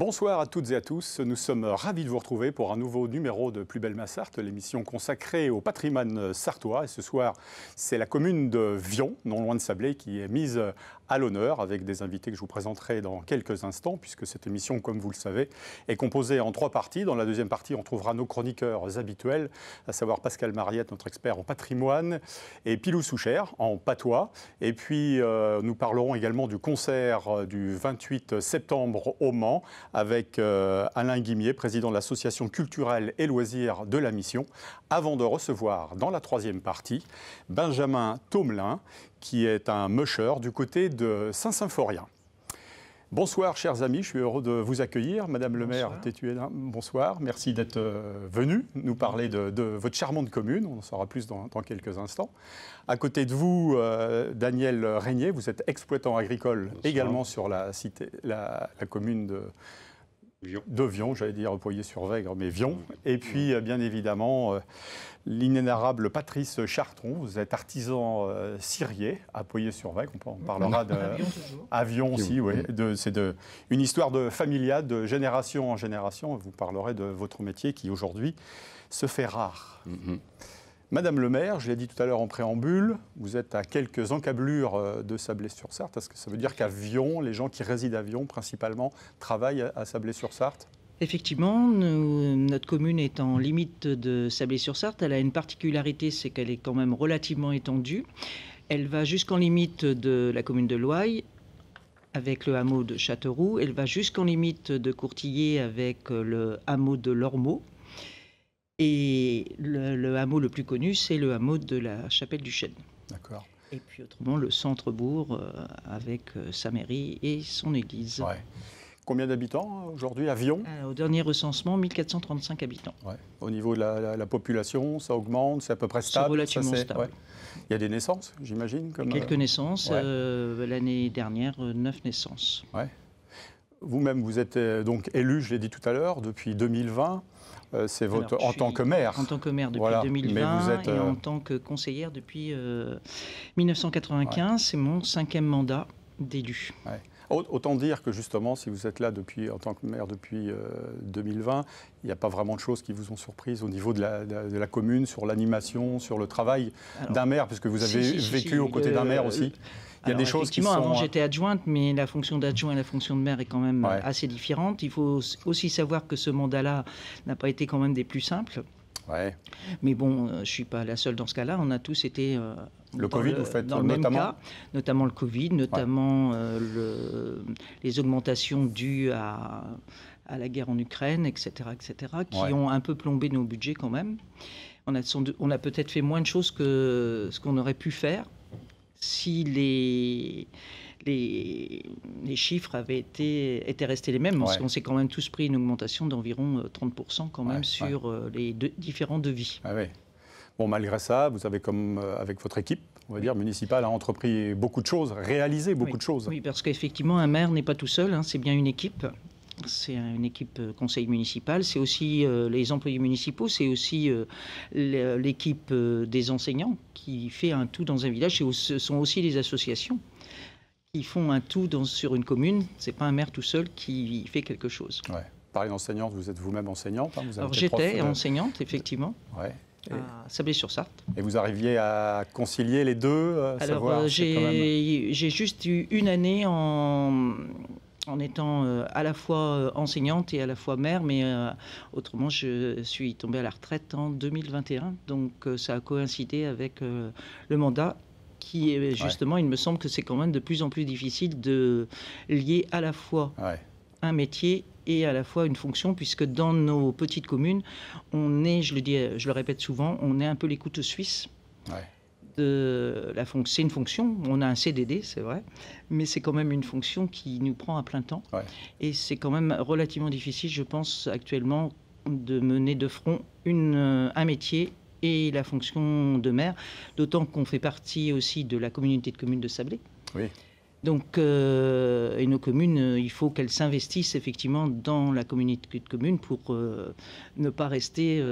Bonsoir à toutes et à tous, nous sommes ravis de vous retrouver pour un nouveau numéro de Plus belle ma Sarthe, l'émission consacrée au patrimoine sartois. Et ce soir, c'est la commune de Vion, non loin de Sablé, qui est mise à l'honneur avec des invités que je vous présenterai dans quelques instants, puisque cette émission, comme vous le savez, est composée en 3 parties. Dans la deuxième partie, on trouvera nos chroniqueurs habituels, à savoir Pascal Mariette, notre expert en patrimoine, et Pilou Souchère en patois. Et puis, nous parlerons également du concert du 28 septembre au Mans, avec Alain Guimier, président de l'association culturelle et loisirs de la Mission, avant de recevoir dans la troisième partie Benjamin Thomelin, qui est un musher du côté de Saint-Symphorien. Bonsoir chers amis, je suis heureux de vous accueillir. Madame le maire Tétuédin, bonsoir. Merci d'être venue nous parler de votre charmante commune. On en saura plus dans quelques instants. À côté de vous, Daniel Régnier, vous êtes exploitant agricole également sur la commune de Vion, j'allais dire Poyer-sur-Vègre, mais Vion. Et puis, bien évidemment, l'inénarrable Patrice Chartron, vous êtes artisan cirier à Poyer-sur-Vègre, on en parlera à Vion aussi, oui. C'est une histoire de familiale, de génération en génération. Vous parlerez de votre métier qui aujourd'hui se fait rare. Madame le maire, je l'ai dit tout à l'heure en préambule, vous êtes à quelques encablures de Sablé-sur-Sarthe. Est-ce que ça veut dire qu'à Vion, les gens qui résident à Vion principalement travaillent à Sablé-sur-Sarthe ? Effectivement, notre commune est en limite de Sablé-sur-Sarthe. Elle a une particularité, c'est qu'elle est quand même relativement étendue. Elle va jusqu'en limite de la commune de Loye, avec le hameau de Châteauroux. Elle va jusqu'en limite de Courtillé avec le hameau de Lormeau. Et le hameau le plus connu, c'est le hameau de la Chapelle-du-Chêne. D'accord. Et puis autrement, le centre-bourg avec sa mairie et son église. Ouais. Combien d'habitants aujourd'hui à Vion ? Au dernier recensement, 1435 habitants. Ouais. Au niveau de la population, ça augmente, c'est à peu près stable. C'est relativement stable. Ouais. Il y a des naissances, j'imagine Quelques naissances. L'année dernière, 9 naissances. Ouais. Vous-même, vous êtes donc élu, je l'ai dit tout à l'heure, depuis 2020. C'est votre en tant que maire. En tant que maire depuis 2020 mais vous êtes, et en tant que conseillère depuis 1995. C'est mon 5e mandat d'élu. Ouais. Autant dire que justement, si vous êtes là en tant que maire depuis 2020, il n'y a pas vraiment de choses qui vous ont surprise au niveau de la commune, sur l'animation, sur le travail d'un maire, puisque vous avez vécu aux côtés d'un maire aussi. Il y a des choses qui sont... Avant, j'étais adjointe, mais la fonction d'adjoint et la fonction de maire est quand même assez différente. Il faut aussi savoir que ce mandat-là n'a pas été quand même des plus simples. Ouais. Mais bon, je ne suis pas la seule dans ce cas-là. On a tous été le Covid, vous faites dans le même cas, notamment le Covid, notamment les augmentations dues à la guerre en Ukraine, etc., qui ont un peu plombé nos budgets quand même. On a peut-être fait moins de choses que ce qu'on aurait pu faire si les chiffres étaient restés les mêmes, parce qu'on s'est quand même tous pris une augmentation d'environ 30% quand même sur les différents devis. Ah oui. Bon, malgré ça, vous avez, comme avec votre équipe, on va dire, municipale, a entrepris beaucoup de choses, réalisé beaucoup de choses. Oui, parce qu'effectivement, un maire n'est pas tout seul, c'est bien une équipe. C'est une équipe conseil municipal, c'est aussi les employés municipaux, c'est aussi l'équipe des enseignants qui fait un tout dans un village. Ce sont aussi les associations qui font un tout sur une commune. Ce n'est pas un maire tout seul qui fait quelque chose. Ouais. Parlez d'enseignante, vous êtes vous-même enseignante. Vous Alors j'étais enseignante, effectivement. Ouais. À Sablé-sur-Sarthe. Et vous arriviez à concilier les deux Alors j'ai juste eu une année en étant à la fois enseignante et à la fois mère, mais autrement, je suis tombée à la retraite en 2021. Donc, ça a coïncidé avec le mandat qui est justement, il me semble que c'est quand même de plus en plus difficile de lier à la fois un métier et à la fois une fonction, puisque dans nos petites communes, on est, je le répète souvent, on est un peu les couteaux suisses. C'est une fonction, on a un CDD, c'est vrai, mais c'est quand même une fonction qui nous prend à plein temps. Et c'est quand même relativement difficile, je pense, actuellement, de mener de front un métier et la fonction de maire, d'autant qu'on fait partie aussi de la communauté de communes de Sablé. Oui. Donc, et nos communes, il faut qu'elles s'investissent effectivement dans la communauté de communes pour ne pas rester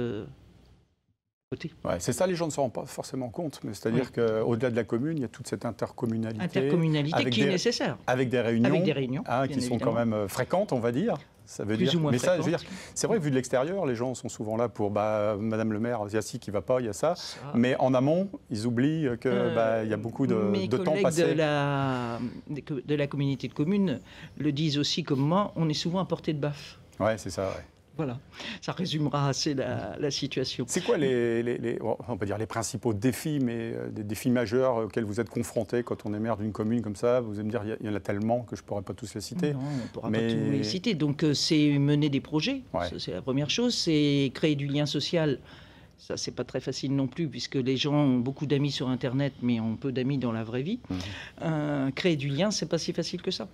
Ouais, c'est ça, les gens ne s'en rendent pas forcément compte, mais c'est-à-dire qu'au-delà de la commune, il y a toute cette intercommunalité qui est nécessaire. Avec des réunions, qui sont quand même fréquentes, on va dire. Ça veut dire. Mais ça, je veux dire, c'est vrai que vu de l'extérieur, les gens sont souvent là pour Madame le maire, il y a ci qui ne va pas, il y a ça. Mais en amont, ils oublient qu'il y a beaucoup de temps passé. Mes collègues de la communauté de communes le disent aussi comme moi, on est souvent à portée de baffe. Ouais, c'est ça, ouais. Voilà, ça résumera assez la situation. C'est quoi on peut dire les principaux défis, mais des défis majeurs auxquels vous êtes confrontés quand on est maire d'une commune comme ça? Vous allez me dire, il y en a tellement que je ne pourrais pas tous les citer. Non, on ne pourra pas tous les citer. Donc c'est mener des projets, c'est la première chose. C'est créer du lien social. Ça, c'est pas très facile non plus, puisque les gens ont beaucoup d'amis sur Internet, mais ont peu d'amis dans la vraie vie. Créer du lien, c'est pas si facile que ça,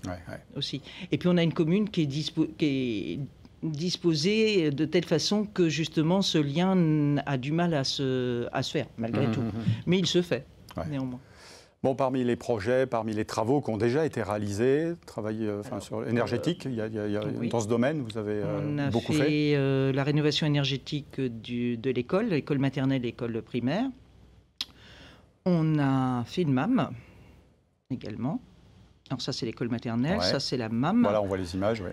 aussi. Et puis on a une commune qui est disposé de telle façon que justement ce lien a du mal à se faire, malgré tout. Mais il se fait, néanmoins. Bon, parmi les projets, parmi les travaux qui ont déjà été réalisés, sur l'énergétique, dans ce domaine, vous avez beaucoup fait. On a fait la rénovation énergétique de l'école maternelle, l'école primaire. On a fait une MAM également. Alors ça, c'est l'école maternelle, ça, c'est la MAM. Voilà, on voit les images, oui.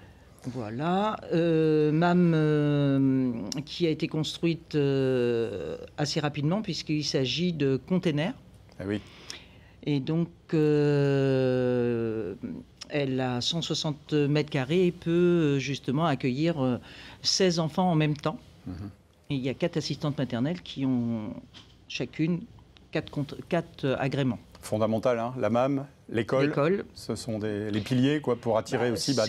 Voilà, MAM qui a été construite assez rapidement puisqu'il s'agit de containers. Ah oui. Et donc, elle a 160 mètres carrés et peut justement accueillir 16 enfants en même temps. Et il y a 4 assistantes maternelles qui ont chacune 4 agréments. Fondamental, hein, la MAM, l'école, ce sont les piliers pour attirer aussi de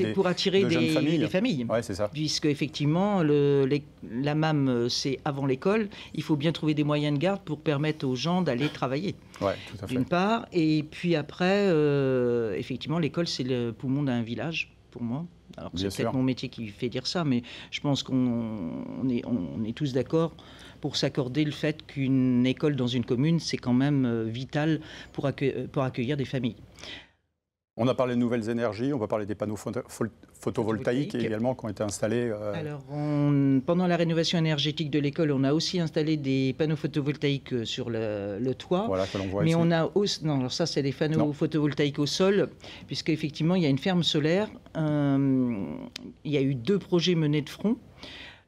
jeunes familles. Les familles. Ouais, c'est ça. Puisque effectivement, la MAM, c'est avant l'école. Il faut bien trouver des moyens de garde pour permettre aux gens d'aller travailler. Ouais, tout à fait. D'une part, et puis après, effectivement, l'école, c'est le poumon d'un village, pour moi. Alors c'est peut-être mon métier qui fait dire ça, mais je pense qu'on est tous d'accord pour s'accorder le fait qu'une école dans une commune, c'est quand même vital pour accueillir des familles. On a parlé de nouvelles énergies, on va parler des panneaux photovoltaïques également qui ont été installés. Alors, pendant la rénovation énergétique de l'école, on a aussi installé des panneaux photovoltaïques sur le toit. Voilà, que l'on voit mais ici. On a aussi, non, alors ça, c'est des panneaux photovoltaïques au sol, puisqu'effectivement, il y a une ferme solaire. Il y a eu 2 projets menés de front.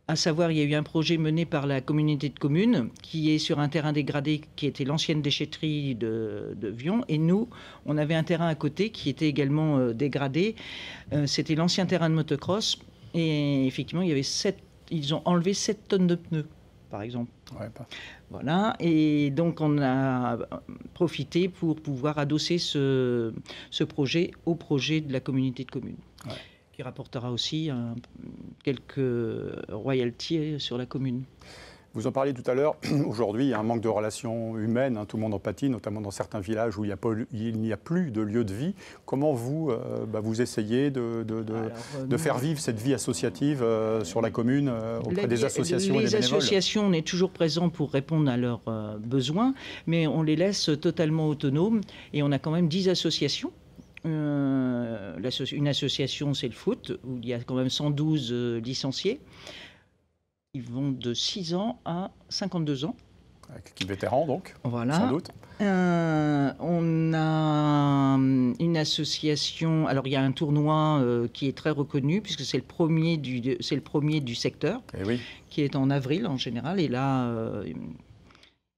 À savoir, il y a eu un projet mené par la communauté de communes qui est sur un terrain dégradé qui était l'ancienne déchetterie de Vion. Et nous, on avait un terrain à côté qui était également dégradé. C'était l'ancien terrain de motocross. Et effectivement, ils ont enlevé 7 tonnes de pneus, par exemple. Voilà. Et donc, on a profité pour pouvoir adosser ce projet au projet de la communauté de communes. Qui rapportera aussi quelques royalties sur la commune. Vous en parliez tout à l'heure, aujourd'hui il y a un manque de relations humaines, hein, tout le monde en pâtit, notamment dans certains villages où il n'y a plus de lieu de vie. Comment vous essayez de faire vivre cette vie associative sur la commune auprès des associations et des bénévoles? Les associations, on est toujours présents pour répondre à leurs besoins, mais on les laisse totalement autonomes et on a quand même 10 associations. Une association, c'est le foot, où il y a quand même 112 licenciés. Ils vont de 6 ans à 52 ans. Avec l'équipe vétéran, donc, sans doute. On a une association... Alors, il y a un tournoi qui est très reconnu, puisque c'est le premier du secteur, qui est en avril, en général. Et là,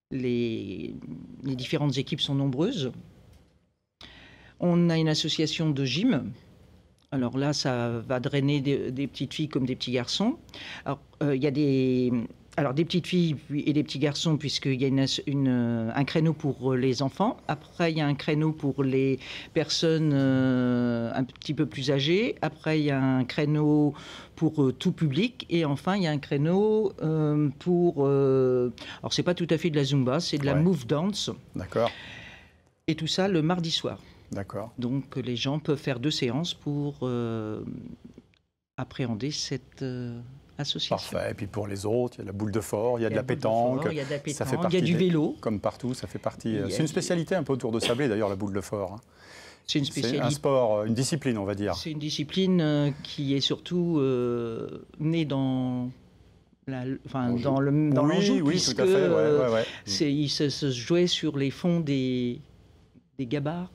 les différentes équipes sont nombreuses. On a une association de gym. Alors là, ça va drainer des petites filles comme des petits garçons. Alors, il y a des petites filles et des petits garçons, puisqu'il y a un créneau pour les enfants. Après, il y a un créneau pour les personnes un petit peu plus âgées. Après, il y a un créneau pour tout public. Et enfin, il y a un créneau pour... alors, c'est pas tout à fait de la Zumba, c'est de la Move Dance. D'accord. Et tout ça le mardi soir. D'accord. Donc les gens peuvent faire 2 séances pour appréhender cette association. Parfait. Et puis pour les autres, il y a la boule de fort, il y a de la pétanque. Il y a de la pétanque, ça fait partie il y a du vélo. Comme partout, ça fait partie. C'est une spécialité un peu autour de Sablé d'ailleurs, la boule de fort. Hein. C'est une spécialité. C'est un sport, une discipline, on va dire. C'est une discipline qui est surtout née dans dans l'Anjou, oui, puisque tout à fait, il se jouait sur les fonds des Gabarres.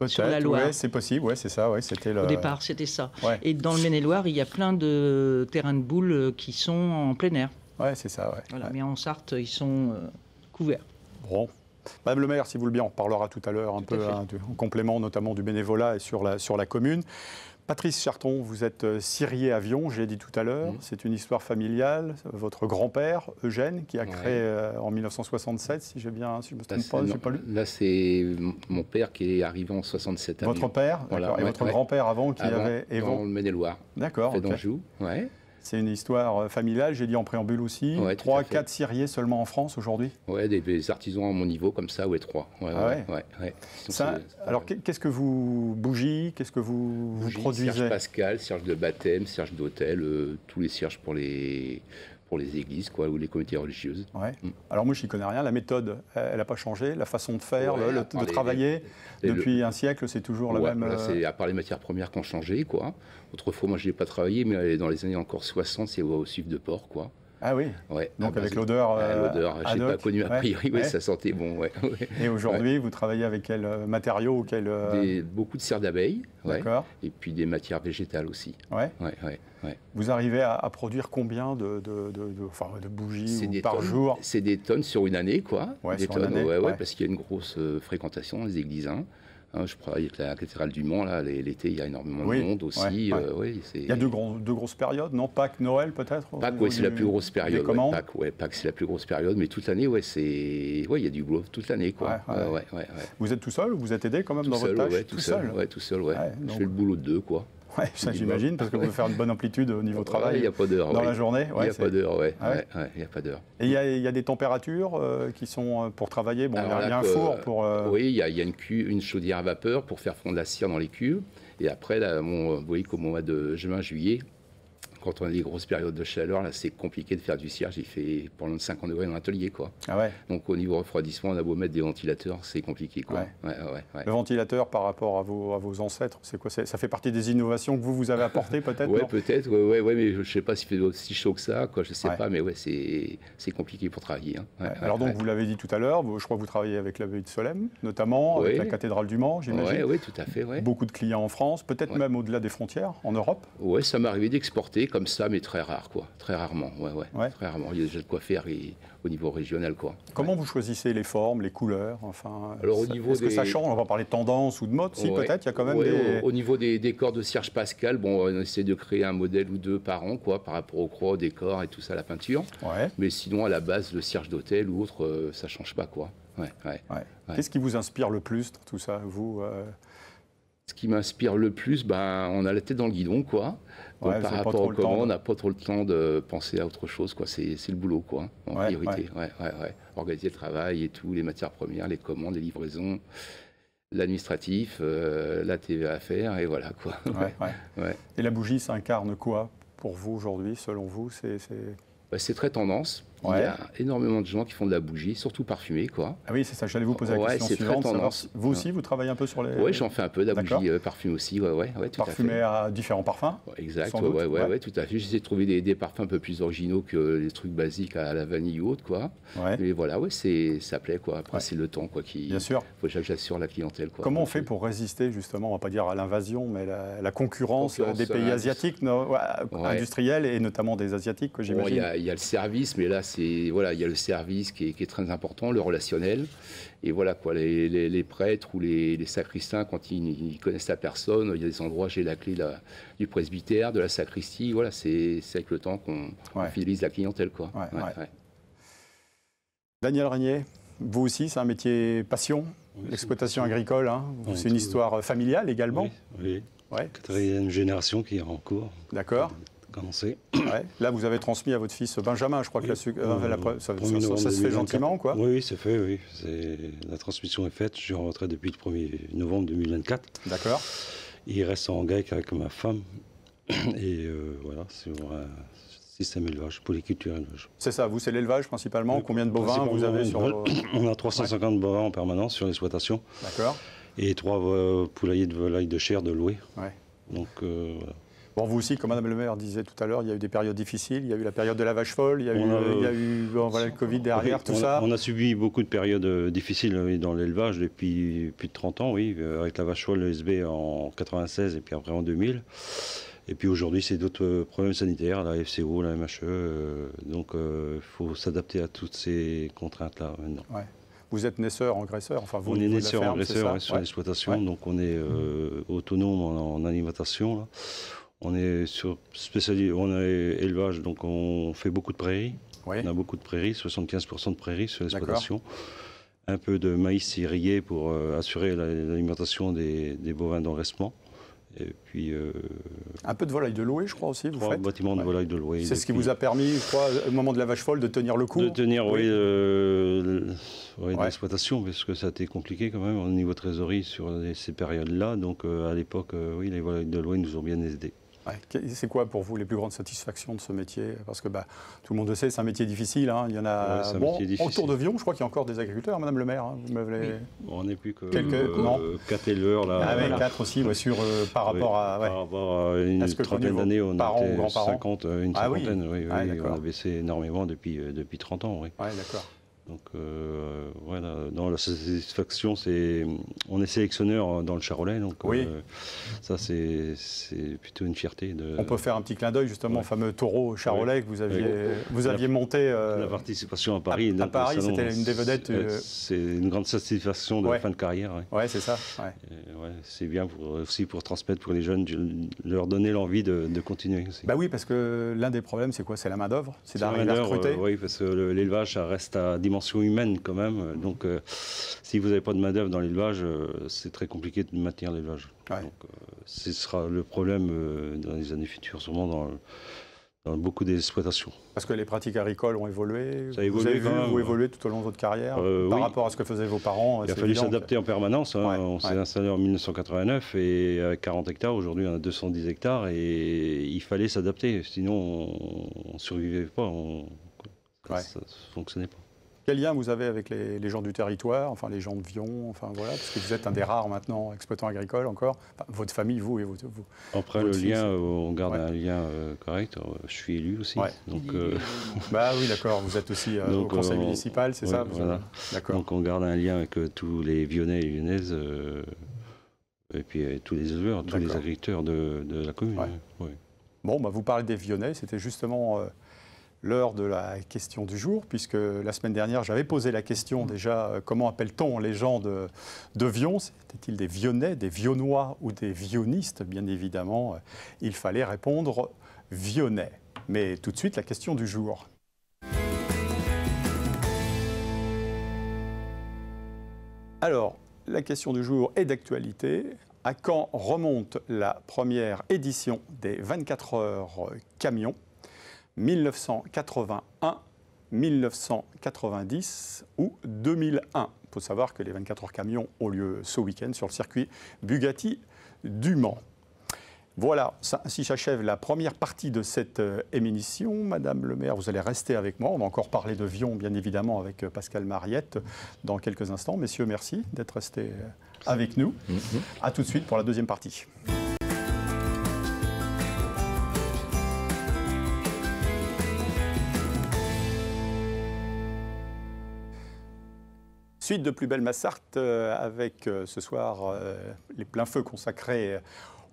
Sur la Loire. Ouais, c'est possible, ouais, c'est ça. Ouais, Au départ, c'était ça. Ouais. Et dans le Maine-et-Loire, il y a plein de terrains de boules qui sont en plein air. Ouais, c'est ça. Ouais. Voilà, mais en Sarthe, ils sont couverts. Bon. Madame le maire, si vous le bien, on reparlera tout à l'heure un peu en complément notamment du bénévolat et sur la commune. Patrice Charton, vous êtes scirier à Vion, j'ai dit tout à l'heure. C'est une histoire familiale. Votre grand-père, Eugène, qui a créé en 1967, si je me trompe pas, j'ai pas lu. Là, c'est mon père qui est arrivé en 67. Votre père, voilà, et votre grand-père avant, qui avait dans le Maine-et-Loire. D'accord. Près d'Anjou, C'est une histoire familiale, j'ai dit en préambule aussi. 3 à 4 sciriers seulement en France aujourd'hui. Oui, des artisans à mon niveau comme ça, 3. Alors, qu'est-ce que vous bougies, qu'est-ce que vous produisez? Cierge pascal, cierge de baptême, cierge d'autel, tous les cierges pour les églises ou les communautés religieuses. Ouais. Alors moi, je n'y connais rien. La méthode, elle n'a pas changé. La façon de faire, de travailler, depuis un siècle, c'est toujours la même... C'est à part les matières premières qui ont changé, quoi. Autrefois, moi, je n'ai pas travaillé, mais dans les années encore 60, c'est au sucre de porc, quoi. Ah oui. Donc avec l'odeur. Je n'ai pas connu a priori, ça sentait bon. Et aujourd'hui, vous travaillez avec quels matériaux, beaucoup de cire d'abeille. D'accord. Et puis des matières végétales aussi. Vous arrivez à produire combien de bougies par jour? C'est des tonnes sur une année, quoi. Des tonnes, parce qu'il y a une grosse fréquentation dans les églises. Je travaille avec la cathédrale du Mans, là, l'été, il y a énormément de monde aussi. Il y a deux grosses périodes, non? Pâques, Noël peut-être? Pâques, c'est la plus grosse période. Pâques, c'est la plus grosse période, mais toute l'année, il y a du boulot toute l'année, quoi. Vous êtes tout seul ou vous êtes aidé quand même dans votre tâche? Tout seul. Je fais le boulot de 2, quoi. Oui, ça j'imagine, parce que vous devez faire une bonne amplitude au niveau travail. Il n'y a pas d'heure. Dans la journée. Il n'y a pas d'heure, il n'y a pas d'heure. Et il y a des températures qui sont pour travailler. Bon, il y a un four pour. Oui, il y a une chaudière à vapeur pour faire fondre la cire dans les cuves. Et après, là, vous voyez qu'au mois de juin, juillet, quand on a des grosses périodes de chaleur, là, c'est compliqué de faire du cierge. Il fait pendant de 50 degrés dans l'atelier, quoi. Donc au niveau refroidissement, on a beau mettre des ventilateurs, c'est compliqué, quoi. Le ventilateur par rapport à vos ancêtres, c'est quoi? Ça fait partie des innovations que vous avez apportées, peut-être? Oui, peut-être. Mais je ne sais pas s'il fait aussi chaud que ça, quoi. Je ne sais pas, mais c'est compliqué pour travailler. Alors donc, vous l'avez dit tout à l'heure, je crois que vous travaillez avec l'abbaye de Solesmes, notamment, avec la cathédrale du Mans, j'imagine. Oui, tout à fait. Beaucoup de clients en France, peut-être même au-delà des frontières, en Europe? Oui, ça m'est arrivé d'exporter comme ça, mais très rare, quoi. Très rarement, très rarement. Il y a déjà de quoi faire au niveau régional, quoi. Comment vous choisissez les formes, les couleurs, enfin? Alors, est-ce que ça change? On va parler de tendance ou de mode, si peut-être, il y a quand même des... Au niveau des décors de cierge pascal, on essaie de créer un modèle ou deux par an, quoi, par rapport aux croix, aux décors et tout ça, la peinture. Mais sinon, à la base, le cierge d'hôtel ou autre, ça change pas, quoi. Qu'est-ce qui vous inspire le plus dans tout ça, vous Ce qui m'inspire le plus, on a la tête dans le guidon, quoi. Donc, par rapport au comment, on n'a pas trop le temps de penser à autre chose, quoi. C'est le boulot, quoi, en priorité. Organiser le travail et tout, les matières premières, les commandes, les livraisons, l'administratif, la TVA à faire, et voilà, quoi. Et la bougie, ça incarne quoi pour vous aujourd'hui, selon vous? C'est très tendance. Il y a énormément de gens qui font de la bougie, surtout parfumée, quoi. Ah oui, c'est ça, j'allais vous poser la question suivante. Vous aussi, vous travaillez un peu sur les... Oui, j'en fais un peu, de la bougie parfumée aussi, tout parfumée à différents parfums? Exact, tout à fait. J'essaie de trouver des parfums un peu plus originaux que les trucs basiques à la vanille ou autre, quoi. Mais voilà, ça plaît, quoi. Après, c'est le temps, quoi, qui... Bien sûr. Il faut que j'assure la clientèle, quoi. Comment on fait pour résister, justement, on ne va pas dire à l'invasion, mais la concurrence des pays asiatiques, industriels, et notamment des Asiatiques, que j'imagine? Il y a le service, mais là, il y a le service qui est très important, le relationnel. Et voilà, quoi, les prêtres ou les sacristains, quand ils connaissent la personne, il y a des endroits, j'ai la clé du presbytère, de la sacristie. Voilà, c'est avec le temps qu'on fidélise la clientèle, quoi. Daniel Régnier, vous aussi, c'est un métier passion, l'exploitation agricole. C'est une histoire familiale également. Oui. Quatrième génération qui est en cours. D'accord. Commencé. Là, vous avez transmis à votre fils Benjamin, je crois que ça se fait gentiment, quoi. Oui, c'est fait, oui. La transmission est faite. Je suis en retraite depuis le 1er novembre 2024. D'accord. Il reste en GAEC avec ma femme. Et voilà, c'est un système élevage, polyculture élevage. C'est ça, vous, c'est l'élevage principalement. Combien de bovins vous avez sur... On a 350 bovins en permanence sur l'exploitation. D'accord. Et 3 poulaillers de volailles de chair de louer. Donc, voilà. Bon, vous aussi, comme Madame le maire disait tout à l'heure, il y a eu des périodes difficiles, il y a eu la période de la vache folle, il y a eu voilà, le Covid derrière, tout ça. On a subi beaucoup de périodes difficiles dans l'élevage depuis plus de 30 ans, oui, avec la vache folle, le SB en 96 et puis après en 2000. Et puis aujourd'hui, c'est d'autres problèmes sanitaires, la FCO, la MHE, donc il faut s'adapter à toutes ces contraintes-là maintenant. Ouais. Vous êtes naisseur-engraisseur, enfin vous. On est naisseur-engraisseur sur l'exploitation, donc on est autonome en alimentation. Là. On est on est élevage, donc on fait beaucoup de prairies. Ouais. On a beaucoup de prairies, 75% de prairies sur l'exploitation. Un peu de maïs irrigué pour assurer l'alimentation des bovins d'engraissement. Et puis, un peu de volaille de louée, je crois aussi, vous faites. Bâtiments de volaille de louée. C'est ce qui vous a permis, je crois, au moment de la vache folle, de tenir le coup. De tenir, l'exploitation, parce que ça a été compliqué quand même au niveau trésorerie sur ces périodes-là. Donc à l'époque, oui, les volailles de louée nous ont bien aidés. Ouais. C'est quoi pour vous les plus grandes satisfactions de ce métier? Parce que tout le monde le sait, c'est un métier difficile. Hein. Il y en a autour de Vion, je crois qu'il y a encore des agriculteurs, Madame le maire. Hein. Vous m'avez... Oui. On n'est plus que 4 éleveurs là. Ah oui, 4 aussi, par rapport à une trentaine d'années, on a été 50, une cinquantaine. Oui. On a baissé énormément depuis 30 ans. Oui. Ouais, d'accord. Donc voilà, dans la satisfaction, on est sélectionneur dans le Charolais, donc ça c'est plutôt une fierté. On peut faire un petit clin d'œil justement au fameux taureau Charolais que vous aviez monté. La participation à Paris. À Paris, c'était une des vedettes. C'est une grande satisfaction de fin de carrière. Ouais, c'est ça. C'est bien aussi pour transmettre pour les jeunes, leur donner l'envie de continuer aussi. Bah oui, parce que l'un des problèmes, c'est quoi? C'est la main d'œuvre, c'est d'arriver à recruter. Oui, parce que l'élevage, ça reste à dimension humaine quand même. Donc, si vous n'avez pas de main-d'œuvre dans l'élevage, c'est très compliqué de maintenir l'élevage. Ouais. Donc, ce sera le problème dans les années futures, sûrement dans beaucoup d'exploitations. Parce que les pratiques agricoles ont évolué. Ça a évolué. Vous avez vu évoluer tout au long de votre carrière par rapport à ce que faisaient vos parents? Il a fallu s'adapter en permanence. On s'est installé en 1989 et avec 40 hectares. Aujourd'hui, on a 210 hectares et il fallait s'adapter. Sinon, on ne survivait pas. Ça ne fonctionnait pas. Quel lien vous avez avec les gens du territoire, enfin les gens de Vion, enfin voilà, parce que vous êtes un des rares maintenant exploitants agricoles encore, enfin, votre famille, vous et vous. Après le lien, on garde un lien correct. Je suis élu aussi. Ouais. Donc, bah oui, d'accord. Vous êtes aussi au conseil municipal, c'est ça. Voilà. D'accord. Donc on garde un lien avec tous les Vionnais et Vionnaises, et puis tous les éleveurs, tous les agriculteurs de la commune. Ouais. Bon, bah, vous parlez des Vionnais, c'était justement l'heure de la question du jour, puisque la semaine dernière, j'avais posé la question déjà, comment appelle-t-on les gens de Vion? C'était-il des Vionnais, des Vionnois ou des Vionnistes? Bien évidemment, il fallait répondre Vionnais. Mais tout de suite, la question du jour. Alors, la question du jour est d'actualité. À quand remonte la première édition des 24 heures camions? 1981, 1990 ou 2001. Il faut savoir que les 24 heures camions ont lieu ce week-end sur le circuit Bugatti du Mans. Voilà, ainsi s'achève la première partie de cette émission. Madame le maire, vous allez rester avec moi. On va encore parler de Vion, bien évidemment, avec Pascal Mariette dans quelques instants. Messieurs, merci d'être restés avec nous. À tout de suite pour la deuxième partie. Suite de Plus belle ma Sarthe avec ce soir les pleins feux consacrés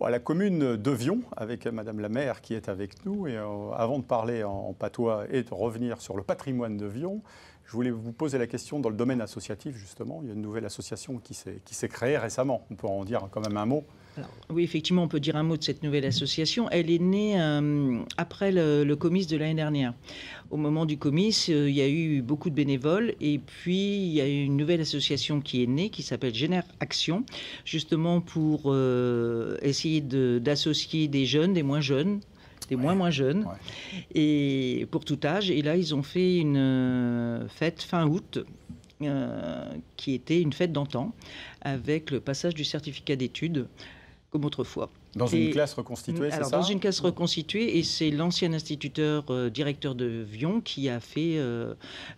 à la commune de Vion avec Madame la maire qui est avec nous. Et avant de parler en patois et de revenir sur le patrimoine de Vion, je voulais vous poser la question dans le domaine associatif justement. Il y a une nouvelle association qui s'est créée récemment. On peut en dire quand même un mot. Alors, oui, effectivement, on peut dire un mot de cette nouvelle association. Elle est née après le comice de l'année dernière. Au moment du comice, il y a eu beaucoup de bénévoles et puis il y a eu une nouvelle association qui est née, qui s'appelle Génère Action, justement pour essayer d'associer des jeunes, des moins jeunes, des moins jeunes, et pour tout âge. Et là, ils ont fait une fête fin août, qui était une fête d'antan, avec le passage du certificat d'études, comme autrefois. Dans une classe reconstituée, c'est ça? Dans une classe reconstituée, et c'est l'ancien instituteur directeur de Vion qui a fait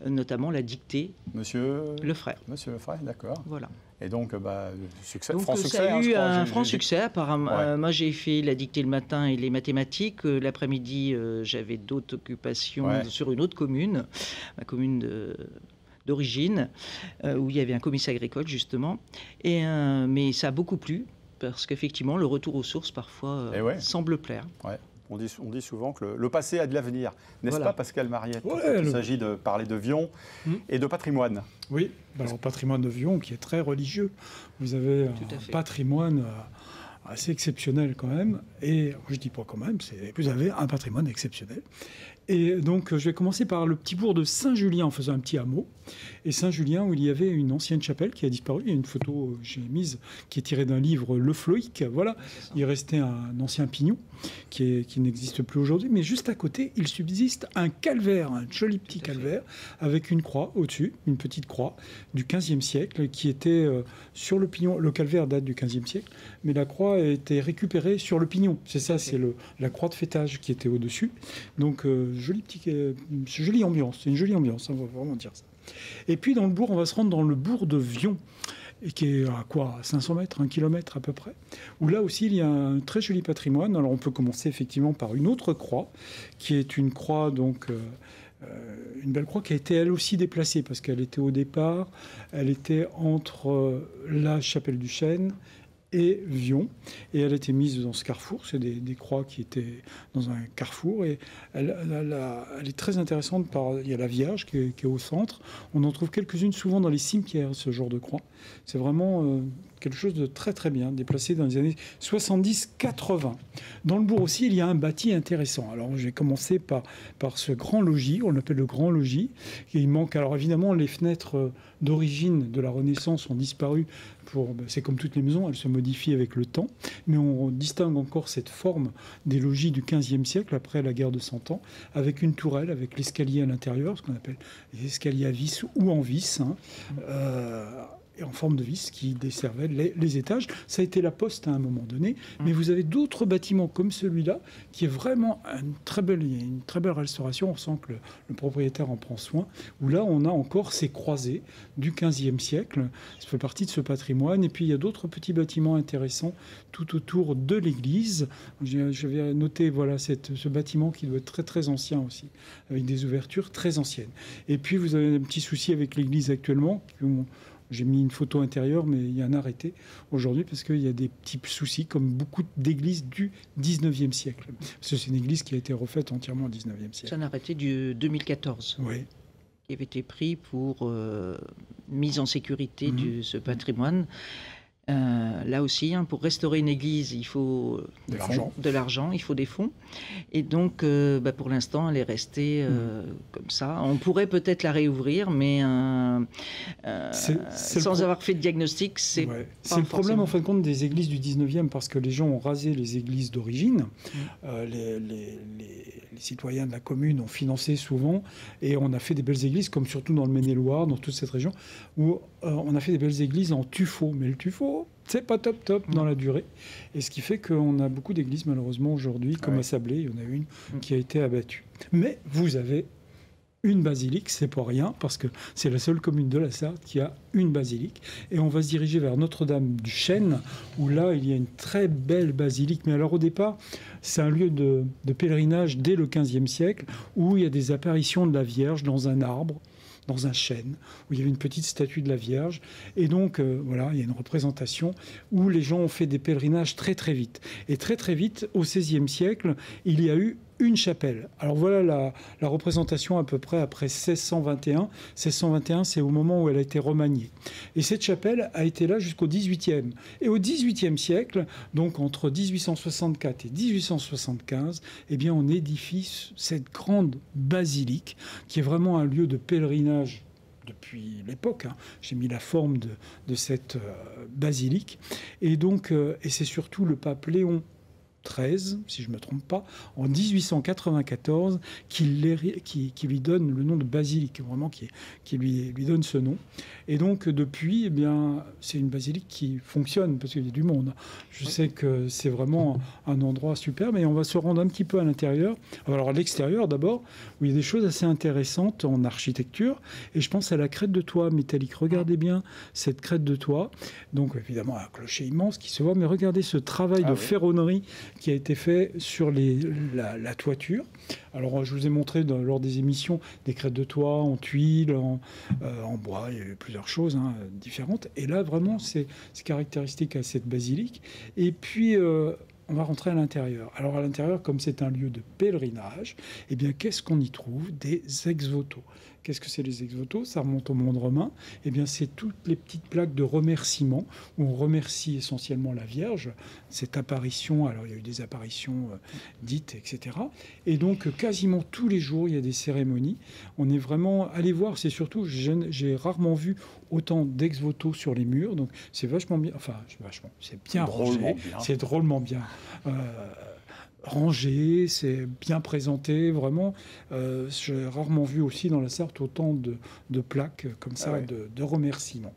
notamment la dictée. Monsieur Lefrère. Monsieur Lefrère, d'accord. Voilà. Et donc, succès, donc franc succès. Ça a eu un franc succès, apparemment. Ouais. Moi, j'ai fait la dictée le matin et les mathématiques. L'après-midi, j'avais d'autres occupations sur une autre commune, ma commune d'origine, où il y avait un comice agricole, justement. Mais ça a beaucoup plu, parce qu'effectivement, le retour aux sources, parfois, semble plaire. Ouais. On dit souvent que le passé a de l'avenir, n'est-ce pas, Pascal Mariette? Il s'agit de parler de Vion et de patrimoine. Oui, alors patrimoine de Vion qui est très religieux. Vous avez un patrimoine assez exceptionnel quand même. Et je ne dis pas quand même, vous avez un patrimoine exceptionnel. Et donc, je vais commencer par le petit bourg de Saint-Julien en faisant un petit hameau. Et Saint-Julien, où il y avait une ancienne chapelle qui a disparu. Il y a une photo que j'ai mise qui est tirée d'un livre Le Floïc. Voilà, il restait un ancien pignon qui n'existe plus aujourd'hui. Mais juste à côté, il subsiste un calvaire, un joli petit calvaire, avec une croix au-dessus, une petite croix du XVe siècle qui était sur le pignon. Le calvaire date du XVe siècle, mais la croix a été récupérée sur le pignon. C'est ça, c'est la croix de fêtage qui était au-dessus. Donc, jolie ambiance. C'est une jolie ambiance, on va vraiment dire ça. Et puis dans le bourg, on va se rendre dans le bourg de Vion, et qui est à 500 mètres, 1 kilomètre à peu près, où là aussi il y a un très joli patrimoine. Alors on peut commencer effectivement par une autre croix, qui est une croix donc une belle croix qui a été elle aussi déplacée, parce qu'elle était au départ, elle était entre la chapelle du Chêne et Vion, et elle a été mise dans ce carrefour. C'est des croix qui étaient dans un carrefour, et elle est très intéressante. Il y a la Vierge qui est au centre. On en trouve quelques-unes souvent dans les cimetières, ce genre de croix. C'est vraiment quelque chose de très très bien, déplacé dans les années 70-80. Dans le bourg aussi, il y a un bâti intéressant. Alors j'ai commencé par ce grand logis, on l'appelle le grand logis. Et il manque, alors évidemment, les fenêtres d'origine de la Renaissance ont disparu. C'est comme toutes les maisons, elles se modifient avec le temps, mais on distingue encore cette forme des logis du XVe siècle, après la guerre de 100 ans, avec une tourelle, avec l'escalier à l'intérieur, ce qu'on appelle les escaliers à vis ou en vis, et en forme de vis qui desservaient les étages. Ça a été la poste à un moment donné, mais vous avez d'autres bâtiments comme celui-là, qui est vraiment une très belle restauration. On sent que le propriétaire en prend soin, où là on a encore ces croisées du XVe siècle. Ça fait partie de ce patrimoine. Et puis il y a d'autres petits bâtiments intéressants tout autour de l'église. Je vais noter ce bâtiment qui doit être très très ancien aussi, avec des ouvertures très anciennes. Et puis vous avez un petit souci avec l'église actuellement. J'ai mis une photo intérieure, mais il y a un arrêté aujourd'hui parce qu'il y a des petits soucis, comme beaucoup d'églises du 19e siècle. Parce que c'est une église qui a été refaite entièrement au 19e siècle. C'est un arrêté du 2014. Oui. Qui avait été pris pour mise en sécurité de ce patrimoine. Là aussi, pour restaurer une église, il faut de l'argent, il faut des fonds. Et donc, pour l'instant, elle est restée comme ça. On pourrait peut-être la réouvrir, mais sans avoir fait de diagnostic, c'est pas C'est le problème, en fin de compte, des églises du 19e, parce que les gens ont rasé les églises d'origine. Les citoyens de la commune ont financé souvent, et on a fait des belles églises, comme surtout dans le Maine-et-Loire, dans toute cette région, où on a fait des belles églises en tuffeau. Mais le tuffeau, c'est pas top dans la durée. Et ce qui fait qu'on a beaucoup d'églises, malheureusement, aujourd'hui, comme à Sablé, il y en a une qui a été abattue. Mais vous avez une basilique, c'est pas rien, parce que c'est la seule commune de la Sarthe qui a une basilique. Et on va se diriger vers Notre-Dame du Chêne, où là, il y a une très belle basilique. Mais alors, au départ, c'est un lieu de pèlerinage dès le XVe siècle, où il y a des apparitions de la Vierge dans un arbre, dans un chêne, où il y avait une petite statue de la Vierge. Et donc, il y a une représentation où les gens ont fait des pèlerinages très, très vite. Et très, très vite, au XVIe siècle, il y a eu une chapelle. Alors voilà la représentation à peu près après 1621. 1621, c'est au moment où elle a été remaniée. Et cette chapelle a été là jusqu'au XVIIIe. Et au XVIIIe siècle, donc entre 1864 et 1875, on édifie cette grande basilique qui est vraiment un lieu de pèlerinage depuis l'époque. J'ai mis la forme de cette basilique. Et donc, et c'est surtout le pape Léon XIII, si je ne me trompe pas, en 1894, qui lui donne le nom de basilique, vraiment qui lui donne ce nom. Et donc depuis, eh bien, c'est une basilique qui fonctionne parce qu'il y a du monde. Je sais que c'est vraiment un endroit super, mais on va se rendre un petit peu à l'intérieur. Alors à l'extérieur d'abord, où il y a des choses assez intéressantes en architecture. Et je pense à la crête de toit métallique. Regardez bien cette crête de toit. Donc évidemment un clocher immense qui se voit, mais regardez ce travail de ferronnerie qui a été fait sur la toiture. Alors je vous ai montré lors des émissions des crêtes de toit en tuiles, en bois, il y a eu plusieurs choses différentes. Et là vraiment c'est caractéristique à cette basilique. Et puis on va rentrer à l'intérieur. Alors à l'intérieur, comme c'est un lieu de pèlerinage, eh bien qu'est-ce qu'on y trouve? Des ex-voto. Qu'est-ce que c'est les ex-voto? Ça remonte au monde romain. Eh bien c'est toutes les petites plaques de remerciement où on remercie essentiellement la Vierge. Cette apparition, alors il y a eu des apparitions dites, etc. Et donc quasiment tous les jours, il y a des cérémonies. On est vraiment... Allez voir, c'est surtout... J'ai rarement vu autant d'ex-voto sur les murs. Donc c'est vachement bien... Enfin, c'est bien rangé. C'est drôlement bien. Rangé, c'est bien présenté, vraiment. J'ai rarement vu aussi dans la Sarthe autant de plaques comme ça, de remerciements.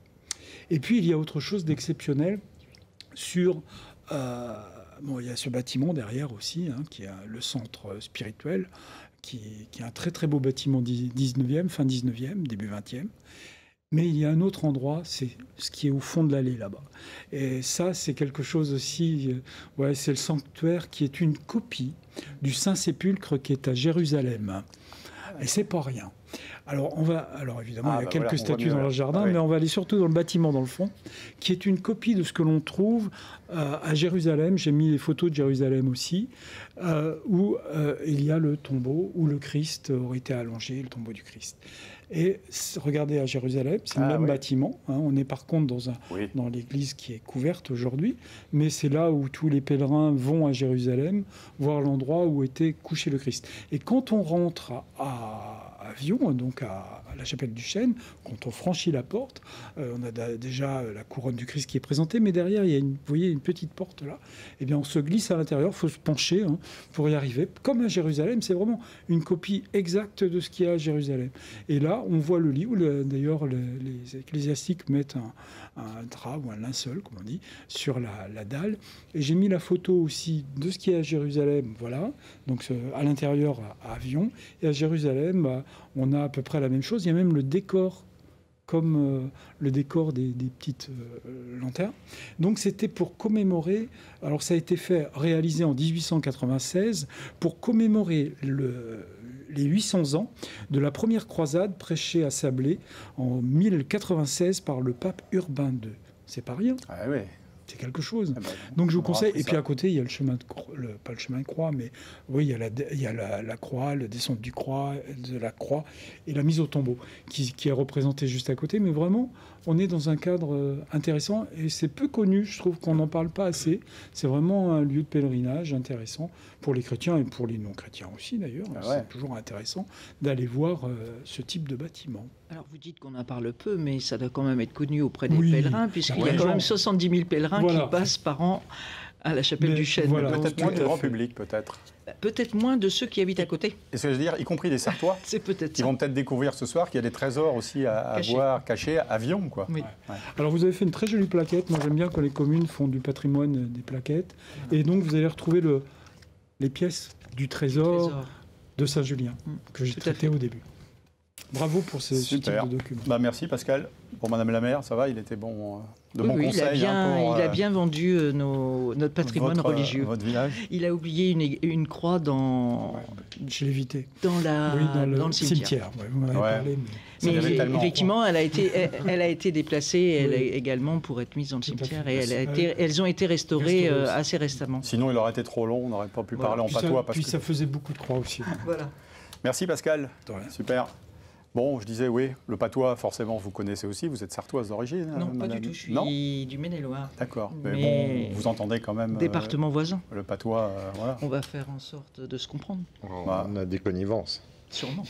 Et puis il y a autre chose d'exceptionnel sur... il y a ce bâtiment derrière aussi, qui est le centre spirituel, qui est un très très beau bâtiment 19e, fin 19e, début 20e. Mais il y a un autre endroit, c'est ce qui est au fond de l'allée là-bas. Et ça, c'est quelque chose aussi... c'est le sanctuaire qui est une copie du Saint-Sépulcre qui est à Jérusalem. Et c'est pas rien. Alors évidemment, il y a quelques statues dans le jardin, mais on va aller surtout dans le bâtiment dans le fond, qui est une copie de ce que l'on trouve à Jérusalem. J'ai mis les photos de Jérusalem aussi, où il y a le tombeau où le Christ aurait été allongé, le tombeau du Christ. Et regardez à Jérusalem, c'est le même bâtiment. On est par contre dans l'église qui est couverte aujourd'hui, mais c'est là où tous les pèlerins vont à Jérusalem voir l'endroit où était couché le Christ. Et quand on rentre à Vion, donc à la chapelle du Chêne, quand on franchit la porte, on a déjà la couronne du Christ qui est présentée, mais derrière, il y a vous voyez une petite porte là. Eh bien, on se glisse à l'intérieur, il faut se pencher pour y arriver. Comme à Jérusalem, c'est vraiment une copie exacte de ce qu'il y a à Jérusalem. Et là, on voit le lit où d'ailleurs les ecclésiastiques mettent un drap ou un linceul, comme on dit, sur la dalle. Et j'ai mis la photo aussi de ce qu'il y a à Jérusalem, voilà, donc à l'intérieur à Vion. Et à Jérusalem, on a à peu près la même chose. Il y a même le décor, comme le décor des petites lanternes. Donc c'était pour commémorer, alors ça a été réalisé en 1896, pour commémorer les 800 ans de la première croisade prêchée à Sablé en 1096 par le pape Urbain II. C'est pas rien. Ah oui. C'est quelque chose. Donc je vous conseille. Et puis à côté, il y a le chemin pas le chemin de croix, mais oui, il y a la croix, le descente de la croix et la mise au tombeau qui est représentée juste à côté. Mais vraiment, on est dans un cadre intéressant et c'est peu connu. Je trouve qu'on n'en parle pas assez. C'est vraiment un lieu de pèlerinage intéressant pour les chrétiens et pour les non-chrétiens aussi d'ailleurs. C'est toujours intéressant d'aller voir ce type de bâtiment. Alors vous dites qu'on en parle peu, mais ça doit quand même être connu auprès des pèlerins, puisqu'il y a quand même 70 000 pèlerins qui passent par an à la chapelle du Chêne. Peut-être moins du grand public, peut-être. Peut-être moins de ceux qui habitent à côté. Et ce que je veux dire, y compris des Sartois, c'est peut-être qui vont peut-être découvrir ce soir qu'il y a des trésors aussi à voir cachés à Vion, quoi. Oui. Alors vous avez fait une très jolie plaquette. Moi j'aime bien quand les communes font du patrimoine des plaquettes. Et donc vous allez retrouver les pièces du trésor de Saint-Julien que j'ai traité au début. Bravo pour ce type de document. Merci Pascal. Pour Madame la maire, ça va? Il était bon, de bons conseils. Il a bien vendu notre patrimoine religieux. Votre village. Il a oublié une croix je l'ai évité. Dans le cimetière. Vous m'en avez parlé, mais effectivement, elle a été déplacée également pour être mise dans le cimetière et elles ont été restaurées assez récemment. Sinon, il aurait été trop long, on n'aurait pas pu parler en patois. Puis ça faisait beaucoup de croix aussi. Voilà. Merci Pascal. Super. Bon, je disais, le patois, forcément, vous connaissez aussi. Vous êtes sartoise d'origine? Non, pas du tout. Je suis du Maine-et-Loire. D'accord. Mais bon, vous entendez quand même... Département voisin. Le patois, voilà. On va faire en sorte de se comprendre. On a des connivences. Sûrement.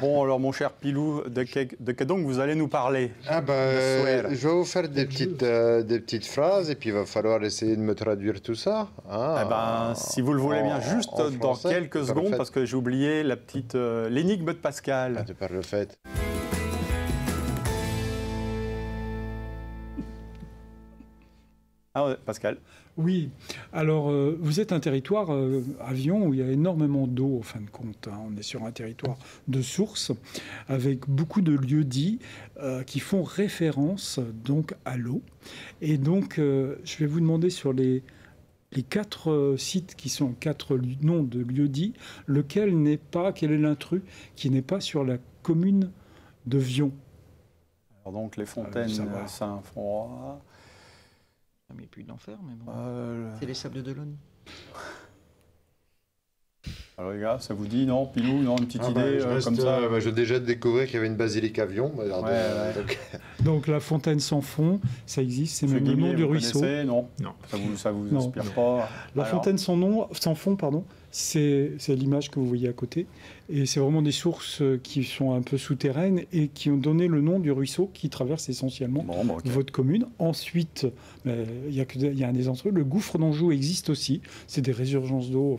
Bon, alors, mon cher Pilou, de que donc vous allez nous parler? Je vais vous faire des petites phrases et puis il va falloir essayer de me traduire tout ça. Si vous le voulez bien, juste dans quelques secondes, parce que j'ai oublié l'énigme de Pascal. De par le fait. Pascal. Oui, alors vous êtes un territoire, Avion, où il y a énormément d'eau, en fin de compte. On est sur un territoire de source, avec beaucoup de lieux-dits qui font référence donc à l'eau. Et donc, je vais vous demander sur les 4 sites qui sont 4 noms de lieux-dits, quel est l'intrus qui n'est pas sur la commune de Vion. Alors donc, les fontaines Saint-Froid... Mais plus d'enfer, mais bon. C'est les Sables d'Olonne. Alors les gars, ça vous dit, non, Pilou, non, une petite idée comme ça Je déjà découvert qu'il y avait une basilique à Vion. Donc la fontaine sans fond, ça existe, c'est même le nom du ruisseau. Non. Ça vous inspire pas. La fontaine sans fond, pardon, c'est l'image que vous voyez à côté. Et c'est vraiment des sources qui sont un peu souterraines et qui ont donné le nom du ruisseau qui traverse essentiellement votre commune. Ensuite, il y a un des entre eux. Le gouffre d'Anjou existe aussi. C'est des résurgences d'eau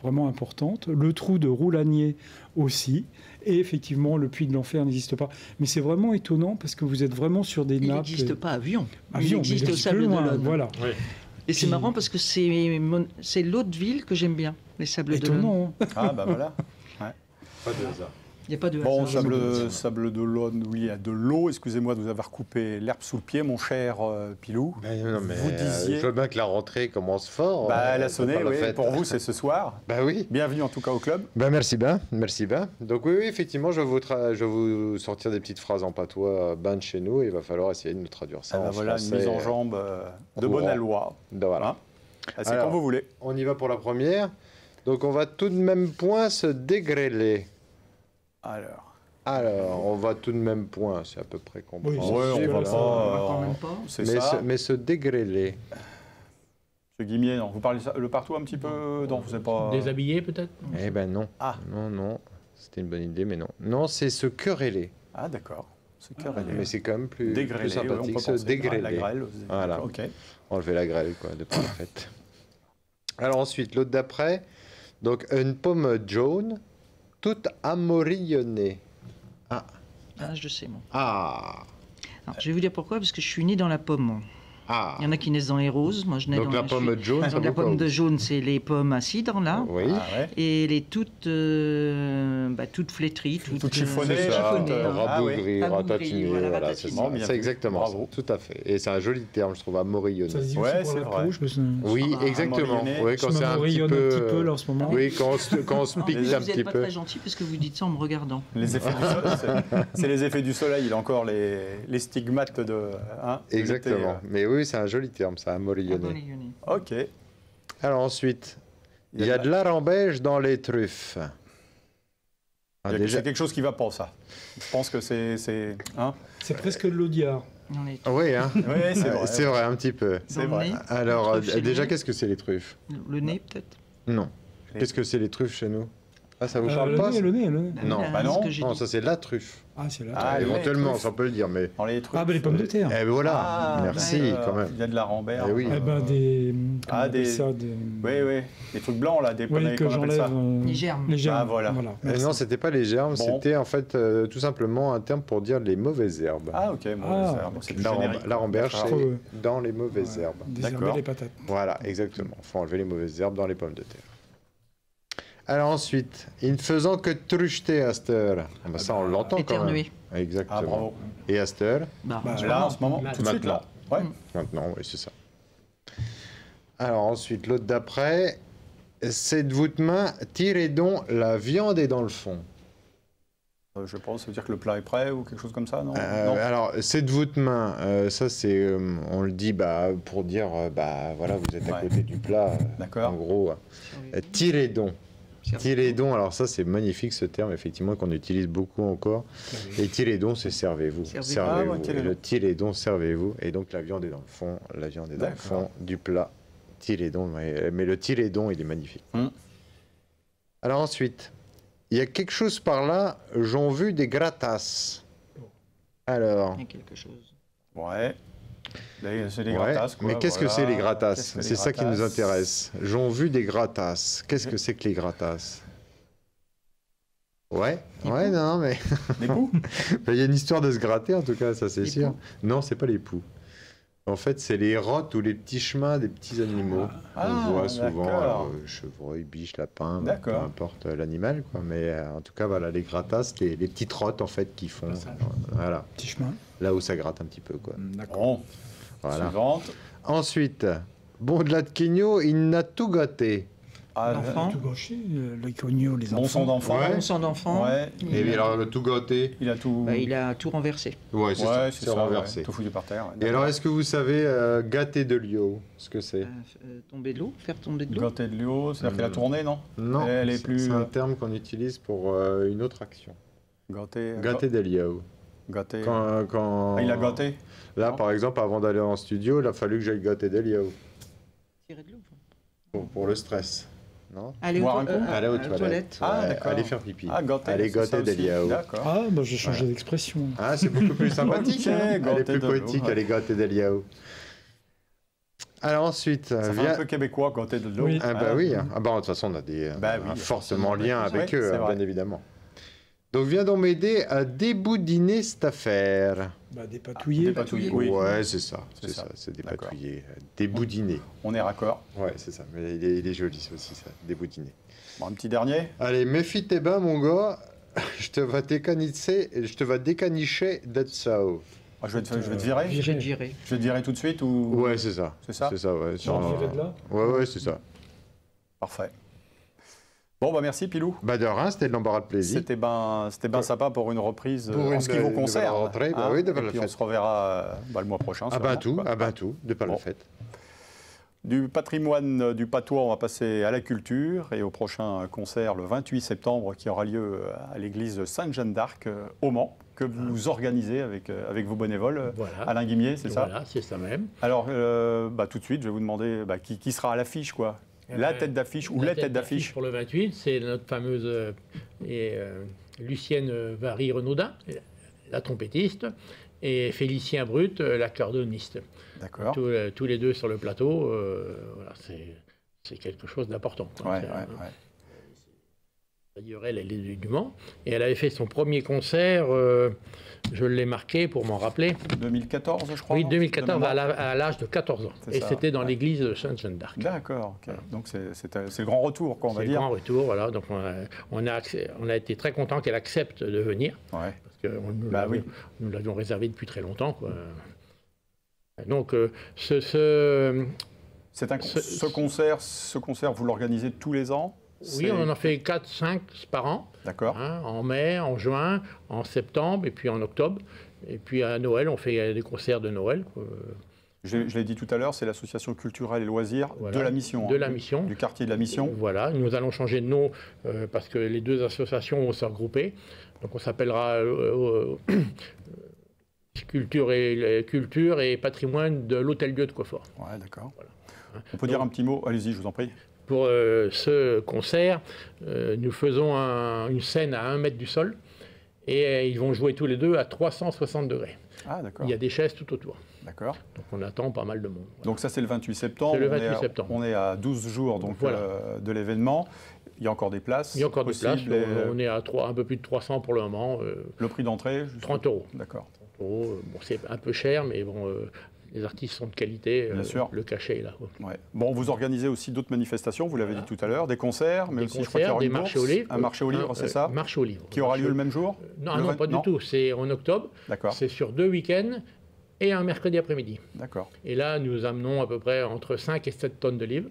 vraiment importantes. Le trou de Roulanier aussi. Et effectivement, le puits de l'enfer n'existe pas. Mais c'est vraiment étonnant parce que vous êtes vraiment sur des nappes... Il n'existe pas à Vion. Il existe au Sable d'Olonne. Voilà. Oui. Et c'est marrant parce que c'est l'autre ville que j'aime bien, les Sables d'Olonne. Étonnant. Voilà. Pas de hasard. Il n'y a pas de hasard. Bon, Sable d'Olonne, oui, il y a de l'eau. Excusez-moi de vous avoir coupé l'herbe sous le pied, mon cher Pilou. Vous disiez... Je vois bien que la rentrée commence fort. Elle a sonné, oui. Pour vous, c'est ce soir. Oui. Bienvenue en tout cas au club. Merci bien. Donc oui, effectivement, je vais vous sortir des petites phrases en patois de chez nous. Et il va falloir essayer de nous traduire ça en voilà, français. Une mise en jambe de bonne aloi. Voilà. C'est quand vous voulez. On y va pour la première. Donc on va tout de même point se dégrêler. Alors, on va tout de même point, c'est à peu près compris. Oui, on va pas. C'est ça. Mais se dégrêler. Monsieur Guimier, non, vous parlez le partout un petit peu, non, vous n'êtes pas... Déshabillé peut-être? Eh ben non. Non. C'était une bonne idée, mais non. Non, c'est se quereller. Ah d'accord. Se quereller. Mais c'est quand même plus sympathique. Se dégrêler. La grêle. Voilà. Ok. Enlever la grêle, quoi, de par la fête. Alors ensuite, l'autre d'après. Donc, une pomme jaune, toute amorillonnée. Je sais, moi. Alors, je vais vous dire pourquoi, parce que je suis né dans la pomme. Il y en a qui naissent dans les roses. Moi, je nais donc dans la pomme jaune, ça la pomme de jaune, c'est les pommes à cidre, là. Oui. Et les toutes flétries, toutes chiffonnées. Rabougries, ratatouillées. Voilà, c'est exactement ça. Tout à fait. Et c'est un joli terme, je trouve, amorillonné. Ça se dit aussi pour la peau, Oui, exactement. Oui, quand c'est un petit peu là, en ce moment. Oui, quand on se pique un petit peu. Vous n'êtes pas très gentil parce que vous dites ça en me regardant. Les effets du soleil, c'est les effets du soleil. Il a encore les stigmates de... Exactement. Mais oui, c'est un joli terme, ça, amorillonné. Ok. Alors ensuite, il y a de l'arambège dans les truffes. C'est quelque chose qui ne va pas, ça. Je pense que c'est... C'est presque de l'audiard. Oui, c'est vrai, un petit peu. C'est vrai. Alors, déjà, qu'est-ce que c'est les truffes? Le nez, peut-être? Non. Qu'est-ce que c'est les truffes chez nous? Ça vous parle pas? Le nez. Non, non, ça c'est la truffe. C'est la truffe. Éventuellement, ça peut le dire, mais... Les pommes de terre. Voilà, merci quand même. Il y a de la rambert. Oui. Des trucs blancs, là, des pommes, que j'enlève. Les germes. Voilà. Non, c'était pas les germes, c'était en fait tout simplement un terme pour dire les mauvaises herbes. Ok, mauvaises herbes. L'arambège, c'est dans les mauvaises herbes. Désherber les patates. Voilà, exactement. Il faut enlever les mauvaises herbes dans les pommes de terre. Alors ensuite, il ne faisant que trucheter à cette heure. Ça, on l'entend quand même. Exactement. Bravo. Et à cette heure là, en ce moment, tout de suite, là. Maintenant, oui, c'est ça. Alors ensuite, l'autre d'après, c'est de votre main, tirez donc, la viande est dans le fond. Je pense, ça veut dire que le plat est prêt ou quelque chose comme ça, non? Alors, c'est de votre main. Ça, c'est, on le dit pour dire, voilà, vous êtes à côté du plat. D'accord. En gros, tirez donc. Tirez-donc, alors ça c'est magnifique ce terme effectivement qu'on utilise beaucoup encore. Et tirez-donc c'est servez-vous. Servez-vous. Le tirez-donc, servez-vous. Et donc la viande est dans le fond, le fond du plat. Tirez-donc, mais le tirez-donc il est magnifique. Alors ensuite, il y a quelque chose par là, j'en vu des gratas. Alors. Il y a quelque chose. Ouais. C'est des gratas, quoi. Mais qu'est-ce que c'est les gratas? C'est ça qui nous intéresse. J'en vu des gratas. Qu'est-ce que c'est que les gratas? Ouais, non, mais. Les poux? Il y a une histoire de se gratter, en tout cas, ça c'est sûr. Non, c'est pas les poux. En fait, c'est les rottes ou les petits chemins des petits animaux. On voit souvent chevreuil, biche, lapin, peu importe l'animal, quoi. Mais en tout cas, voilà, les gratas, c'est les petites rottes en fait qui font. Voilà. Petit chemin. Là où ça gratte un petit peu, quoi. D'accord. Voilà. Suivante. Ensuite, bon de la de Quigno, il n'a tout gâté. L'enfant. Tout gâché, le Quigno, les enfants. Bon sang d'enfant. Bon sang d'enfant. Ouais. Et puis alors, le tout gâté. Il a tout. Il a tout renversé. Ouais, c'est ça, renversé. Tout foutu par terre. Et alors, est-ce que vous savez gâter de l'eau, ce que c'est? Tomber de l'eau, faire tomber de l'eau. Gâter de l'eau, c'est-à-dire qu'il a tourné, non? Non, c'est un terme qu'on utilise pour une autre action. Gâter de l'eau. Gâter. Quand... il a gâté? Là, par exemple, avant d'aller en studio, il a fallu que j'aille gâter de l'eau. Tirer de l'eau. Pour le stress. Non, aller aux toilettes. Aller faire pipi. Gâter, aller gâter des liaos. Ah, bah j'ai changé d'expression. Ah, c'est beaucoup plus sympathique. Elle est plus poétique, aller gâter des liaos. Alors ensuite, ça fait un peu québécois, gâter de l'eau. Oui. Ah bah oui. Ah bah de toute façon, on a des fortement lien avec eux, bien évidemment. Donc viens donc m'aider à déboudiner cette affaire. Bah, dépatouiller. Dépatouiller, oui. Ouais, c'est ça. C'est dépatouiller. Déboudiner. On est raccord. Ouais, c'est ça. Mais il est joli aussi, ça. Déboudiner. Bon, un petit dernier. Allez, méfie-toi bien, mon gars. Je te vais décanicher d'être ça. Je vais te virer. Je vais te virer tout de suite ou... Ouais, c'est ça. C'est ça. C'est ça, ouais. Virer de là. Ouais, c'est ça. Parfait. Bon, bah merci Pilou. Bah de rien, c'était de l'embarras de plaisir. C'était ben sympa pour une reprise en ce qui vous concerne. Rentrée, bah oui, de pas la fête. On se reverra le mois prochain. De pas la fête. Du patrimoine du patois, on va passer à la culture et au prochain concert le 28 septembre qui aura lieu à l'église Sainte-Jeanne d'Arc au Mans, que vous organisez avec vos bénévoles. Voilà. Alain Guimier, c'est ça? Voilà, c'est ça même. Alors, tout de suite, je vais vous demander qui sera à l'affiche, quoi. La tête d'affiche ou les têtes d'affiche? Pour le 28, c'est notre fameuse Lucienne Vary-Renaudin, la trompettiste, et Félicien Brut, l'accordéoniste. D'accord. Tous les deux sur le plateau, voilà, c'est quelque chose d'important. D'ailleurs, elle est du Mans, et elle avait fait son premier concert, je l'ai marqué pour m'en rappeler. 2014, je crois. Oui, 2014, à l'âge de 14 ans. Et c'était dans l'église de Sainte-Jeanne d'Arc. D'accord, okay. Donc c'est le grand retour, quoi, on va dire. C'est le grand retour, voilà. Donc on a été très content qu'elle accepte de venir. Ouais. Parce que nous l'avions réservé depuis très longtemps, quoi. Donc ce concert, vous l'organisez tous les ans? Oui, on en fait 4-5 par an. D'accord. En mai, en juin, en septembre et puis en octobre. Et puis à Noël, on fait des concerts de Noël. Je l'ai dit tout à l'heure, c'est l'association culturelle et loisirs de la Mission. De la Mission. Du quartier de la Mission. Voilà, nous allons changer de nom parce que les deux associations vont se regrouper. Donc on s'appellera culture et patrimoine de l'Hôtel-Dieu de Queffort. Ouais, d'accord. Voilà. On peut dire un petit mot? Allez-y, je vous en prie. Pour ce concert, nous faisons une scène à 1 mètre du sol et ils vont jouer tous les deux à 360 degrés. Ah, d'accord. Il y a des chaises tout autour. D'accord. Donc on attend pas mal de monde. Voilà. Donc ça, c'est le 28 septembre. C'est le 28 septembre. On est à 12 jours donc, de l'événement. Il y a encore des places. Il y a encore des places. On est à un peu plus de 300 pour le moment. Le prix d'entrée? 30 €. D'accord. 30 €. Bon, c'est un peu cher, mais bon... les artistes sont de qualité, bien sûr. Le cachet est là. Ouais. Bon, vous organisez aussi d'autres manifestations, vous l'avez dit tout à l'heure, des concerts, mais aussi je crois qu'il y aura des marchés aux livres. Un marché aux livres, c'est ça? Marché aux livres. Qui aura lieu le même jour? Non, pas du tout. C'est en octobre. D'accord. C'est sur 2 week-ends et un mercredi après-midi. D'accord. Et là, nous amenons à peu près entre 5 et 7 tonnes de livres.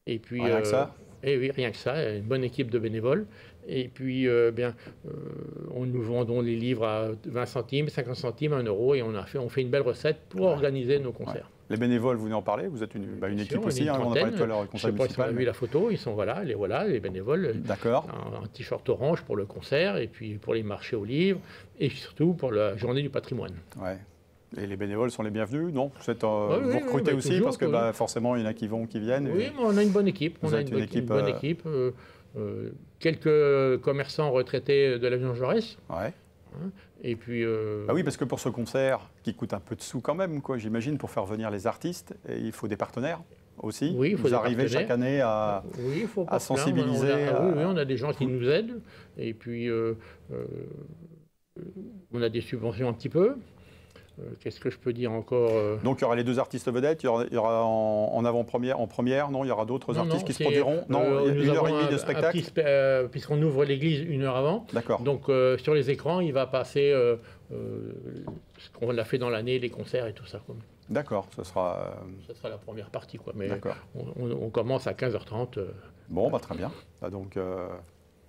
Et puis, rien que ça? Et oui, rien que ça. Une bonne équipe de bénévoles. Et puis, nous vendons les livres à 20 centimes, 50 centimes, 1 € et on fait une belle recette pour organiser nos concerts. Ouais. Les bénévoles, vous venez en parler? Vous êtes une équipe aussi, on en a parlé tout à l'heure avec le conseil municipal. Je ne sais pas si on a vu la photo, ils sont les bénévoles. D'accord. Un t-shirt orange pour le concert et puis pour les marchés aux livres et surtout pour la journée du patrimoine. Ouais. Et les bénévoles sont les bienvenus, non? Vous recrutez aussi toujours, parce que forcément il y en a qui viennent. Oui, mais on a une bonne équipe. On a une bonne équipe. quelques commerçants retraités de l'avion Jaurès. Ouais. Hein, et puis... Ah oui, parce que pour ce concert, qui coûte un peu de sous quand même, quoi, j'imagine, pour faire venir les artistes, il faut des partenaires aussi. Oui, il faut Vous arrivez chaque année à, à sensibiliser. Oui, on a des gens qui nous aident. Et puis, on a des subventions un petit peu. Qu'est-ce que je peux dire encore Donc il y aura les 2 artistes vedettes, il y aura en avant-première, en première, non, il y aura d'autres artistes qui se produiront. Non, 1h30 de spectacle. Puisqu'on ouvre l'église 1 heure avant. D'accord. Donc sur les écrans, il va passer ce qu'on a fait dans l'année, les concerts et tout ça. D'accord, ça sera la première partie, quoi. Mais on commence à 15h30. Bon, très bien. Donc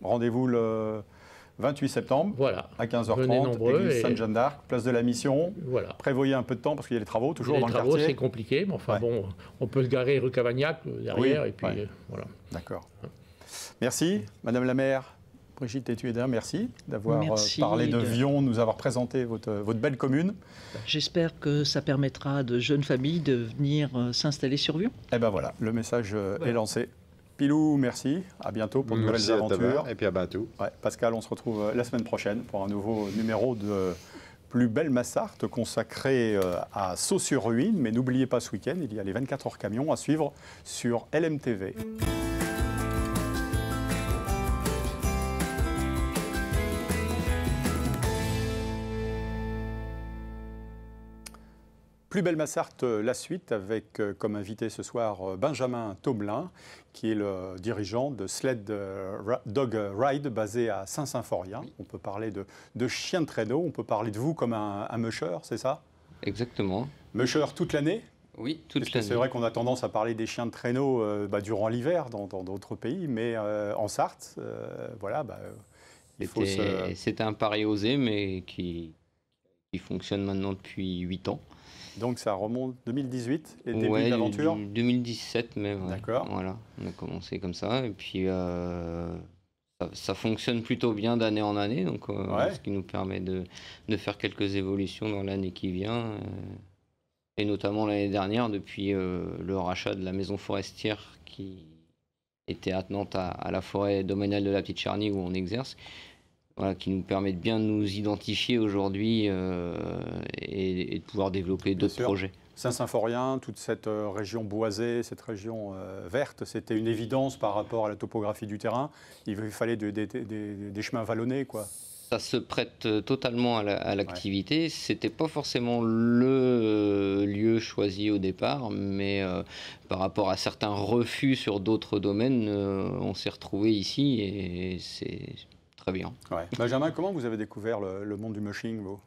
rendez-vous le 28 septembre, voilà, à 15h30, église Sainte-Jeanne d'Arc, place de la Mission. Voilà. Prévoyez un peu de temps parce qu'il y a les travaux toujours dans le quartier. Les travaux, c'est compliqué, mais enfin bon, on peut se garer rue Cavagnac derrière et puis voilà. D'accord. Merci, Madame la maire. Brigitte Tétuédin, merci d'avoir parlé de Vion, nous avoir présenté votre belle commune. J'espère que ça permettra à de jeunes familles de venir s'installer sur Vion. Eh bien voilà, le message est lancé. Pilou, merci. À bientôt pour de nouvelles aventures. Et puis à bientôt. Ouais, Pascal, on se retrouve la semaine prochaine pour un nouveau numéro de Plus belle Massarthe consacré à Sault-sur-Ruine. Mais n'oubliez pas ce week-end, il y a les 24 heures camions à suivre sur LMTV. Plus belle Massarthe, la suite, avec comme invité ce soir Benjamin Thomelin, qui est le dirigeant de Sled Dog Ride, basé à Saint-Symphorien. On peut parler de chiens de traîneau, on peut parler de vous comme un musher, c'est ça? Exactement. Musher toute l'année? Oui, toute l'année. C'est vrai qu'on a tendance à parler des chiens de traîneau durant l'hiver dans d'autres pays, mais en Sarthe, voilà, il faut se... C'était un pari osé, mais qui fonctionne maintenant depuis 8 ans. Donc ça remonte 2018, les débuts de l'aventure 2017 même. Ouais. D'accord. Voilà, on a commencé comme ça. Et puis ça fonctionne plutôt bien d'année en année, donc, ce qui nous permet de faire quelques évolutions dans l'année qui vient. Et notamment l'année dernière, depuis le rachat de la maison forestière qui était attenante à la forêt domaniale de la Petite Charny où on exerce. Voilà, qui nous permet de bien nous identifier aujourd'hui et de pouvoir développer d'autres projets. Saint-Symphorien, toute cette région boisée, cette région verte, c'était une évidence par rapport à la topographie du terrain. Il fallait des chemins vallonnés, quoi. Ça se prête totalement à l'activité. C'était pas forcément le lieu choisi au départ, mais par rapport à certains refus sur d'autres domaines, on s'est retrouvé ici et c'est... Très bien. Ouais. Benjamin, comment vous avez découvert le monde du mushing, vous?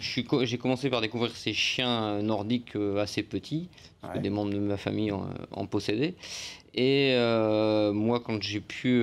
J'ai commencé par découvrir ces chiens nordiques assez petits, parce que des membres de ma famille en possédaient. Et moi, quand j'ai pu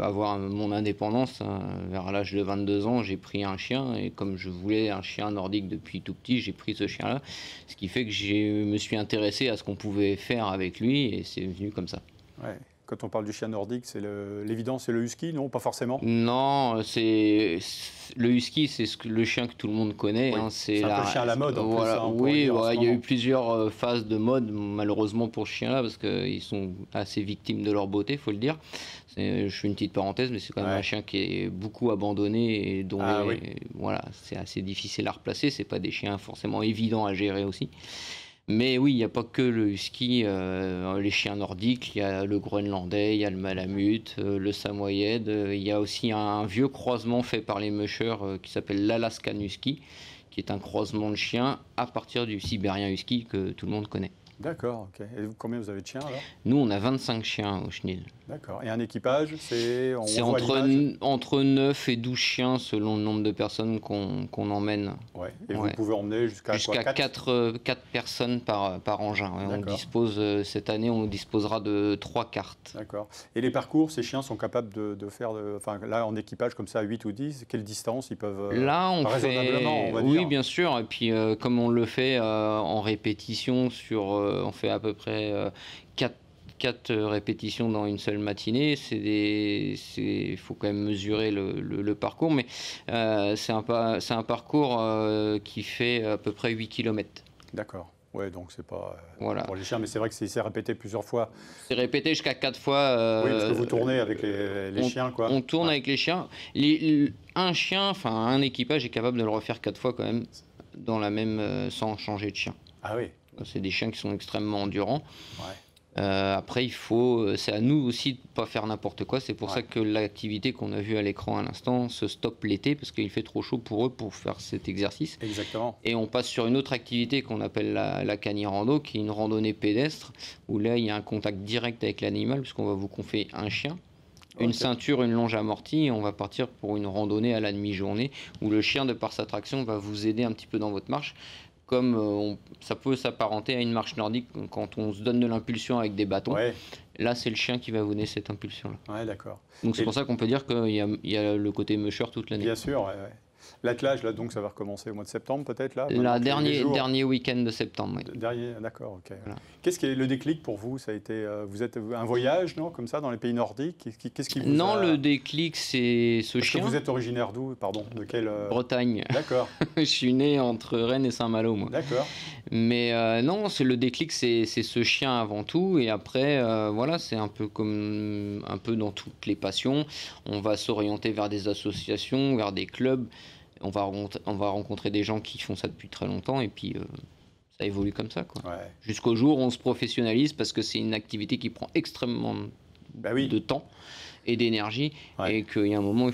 avoir mon indépendance, vers l'âge de 22 ans, j'ai pris un chien. Et comme je voulais un chien nordique depuis tout petit, j'ai pris ce chien-là. Ce qui fait que je me suis intéressé à ce qu'on pouvait faire avec lui, et c'est venu comme ça. Ouais. Quand on parle du chien nordique, c'est l'évidence, c'est le husky, non? Pas forcément? Non, le husky, c'est le chien que tout le monde connaît. Oui, hein, c'est un peu le chien à la mode. Voilà, oui, il y a eu plusieurs phases de mode, malheureusement pour ce chien-là, parce qu'ils sont assez victimes de leur beauté, il faut le dire. Je fais une petite parenthèse, mais c'est quand même un chien qui est beaucoup abandonné et dont voilà, c'est assez difficile à replacer. C'est pas des chiens forcément évidents à gérer aussi. Mais oui, il n'y a pas que le husky, les chiens nordiques, il y a le groenlandais, il y a le malamute, le samoyède, il y a aussi un vieux croisement fait par les mushers qui s'appelle l'Alaskan husky, qui est un croisement de chiens à partir du sibérien husky que tout le monde connaît. D'accord, ok. Et combien vous avez de chiens alors? Nous, on a 25 chiens au Chenil. D'accord. Et un équipage, c'est entre 9 et 12 chiens selon le nombre de personnes qu'on emmène. Ouais. Et vous pouvez emmener jusqu'à 4 personnes par engin. On dispose, cette année, on disposera de 3 cartes. D'accord. Et les parcours, ces chiens sont capables de faire, là en équipage comme ça à 8 ou 10, quelle distance ils peuvent là, on raisonnablement, on va dire. Oui, bien sûr. Et puis, comme on le fait en répétition, on fait à peu près 4 répétitions dans une seule matinée. Il faut quand même mesurer le parcours, mais c'est un parcours qui fait à peu près 8 km. D'accord. Ouais, donc c'est pas voilà. pour les chiens, mais c'est vrai que c'est répété plusieurs fois. C'est répété jusqu'à 4 fois. Oui, parce que vous tournez avec les chiens, quoi. On tourne avec les chiens. Un chien, enfin un équipage est capable de le refaire 4 fois quand même, dans la même, sans changer de chien. Ah oui. C'est des chiens qui sont extrêmement endurants. Ouais. Après, c'est à nous aussi de ne pas faire n'importe quoi. C'est pour ça que l'activité qu'on a vue à l'écran à l'instant se stoppe l'été parce qu'il fait trop chaud pour eux pour faire cet exercice. Exactement. Et on passe sur une autre activité qu'on appelle la canirando, qui est une randonnée pédestre où là, il y a un contact direct avec l'animal puisqu'on va vous confier un chien, une ceinture, une longe amortie et on va partir pour une randonnée à la demi-journée où le chien, de par sa traction, va vous aider un petit peu dans votre marche. Comme ça peut s'apparenter à une marche nordique quand on se donne de l'impulsion avec des bâtons. Ouais. Là, c'est le chien qui va vous donner cette impulsion-là. Ouais, d'accord. Donc c'est pour ça qu'on peut dire qu'il y a le côté musher toute l'année. Bien sûr, ouais. L'attelage, là, donc, ça va recommencer au mois de septembre, peut-être, là? Dernier week-end de septembre, oui. D'accord, ok. Voilà. Qu'est-ce qui est le déclic pour vous? Ça a été, vous êtes un voyage, non? Comme ça, dans les pays nordiques? Qu'est-ce qui vous Non, le déclic, c'est ce chien. Que vous êtes originaire d'où? Pardon, de quelle... Bretagne. D'accord. Je suis né entre Rennes et Saint-Malo, moi. D'accord. Mais non, le déclic, c'est ce chien avant tout. Et après, voilà, c'est un peu comme un peu dans toutes les passions. On va s'orienter vers des associations, vers des clubs. On va rencontrer des gens qui font ça depuis très longtemps et puis ça évolue comme ça, quoi. Ouais. Jusqu'au jour où on se professionnalise parce que c'est une activité qui prend extrêmement de temps et d'énergie et qu'il y a un moment